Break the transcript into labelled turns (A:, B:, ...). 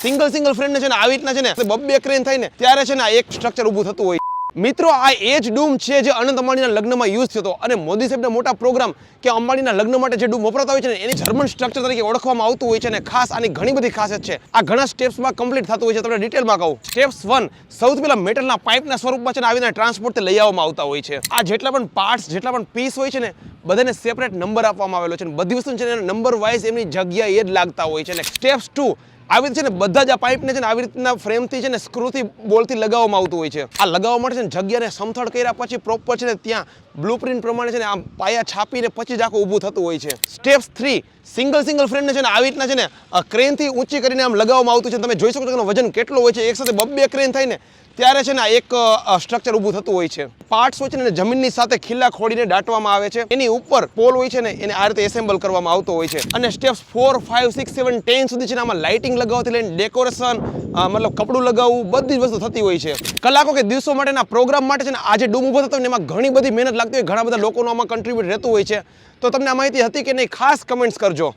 A: Single frame ને છે ને આવી રીતના છે ને બબ્બે ક્રેન થાય ને ત્યારે છે ને આ એક સ્ટ્રક્ચર ઊભું થતું હોય. મિત્રો આ એ જ ડૂમ છે જે અનંત અંબાણીના લગ્નમાં યુઝ થતો અને મોદી સાહેબના મોટા પ્રોગ્રામ કે અંબાણીના લગ્ન માટે જે ડૂમ વપરાતા હોય છે ને એને જર્મન સ્ટ્રક્ચર તરીકે ઓળખવામાં આવતું હોય છે અને ખાસ આની ઘણી બધી ખાસિયત છે. આ ઘણા સ્ટેપ્સમાં કમ્પ્લીટ થતું હોય છે. તમને ડિટેલમાં કહું. સ્ટેપ્સ 1, સૌથી પહેલા મેટલના પાઇપના સ્વરૂપમાં છે ને આવીને ટ્રાન્સપોર્ટથી લઈ આવવામાં આવતા હોય છે. આ જેટલા પણ પાર્ટ્સ જેટલા પણ પીસ હોય છે ને બધાને સેપરેટ નંબર આપવામાં આવેલો છે અને બધી વસ્તુ છે ને નંબર વાઇઝ એમની જગ્યાએ જ લાગતા હોય છે. અને સ્ટેપ્સ 2, આવી રીતે છે ને બધા જ આ પાઇપને છે ને આવી રીતના ફ્રેમથી છે ને સ્ક્રૂથી બોલથી લગાવવામાં આવતું હોય છે. આ લગાવવા માટે છે ને જગ્યાને સમથળ કર્યા પછી પ્રોપર છે ને ત્યાં બ્લુપ્રિન્ટ પ્રમાણે છે ને આમ પાયા છાપીને પછી જ આખું ઊભું થતું હોય છે. સ્ટેપ્સ 3, સિંગલ ફ્રેમને છે ને આવી રીતના છે ને ક્રેનથી ઊંચી કરીને આમ લગાવવામાં આવતું છે. તમે જોઈ શકો છો કે એનું વજન કેટલું હોય છે. એક સાથે બબ્બે ક્રેન થાય ને ત્યારે છે ને એક સ્ટ્રક્ચર ઊભું થતું હોય છે. પાર્ટ્સ હોય છે ને જમીનની સાથે ખીલ્લા ખોડીને દાટવામાં આવે છે. એની ઉપર પોલ હોય છે ને એને આ રીતે એસેમ્બલ કરવામાં આવતો હોય છે. અને સ્ટેપ્સ 4, 5, 6, 7, 10 સુધી છે ને આમાં લાઇટિંગ લગાવવાથી લઈને ડેકોરેશન મતલબ કપડું લગાવવું બધી જ વસ્તુ થતી હોય છે. કલાકો કે દિવસો માટેના પ્રોગ્રામ માટે છે ને આ જે ડૂમ ઊભો થતો હોય ને એમાં ઘણી બધી મહેનત લાગતી હોય. ઘણા બધા લોકોનો આમાં કન્ટ્રીબ્યુટ રહેતું હોય છે. તો તમને આ માહિતી હતી કે નહીં ખાસ કમેન્ટ્સ કરજો.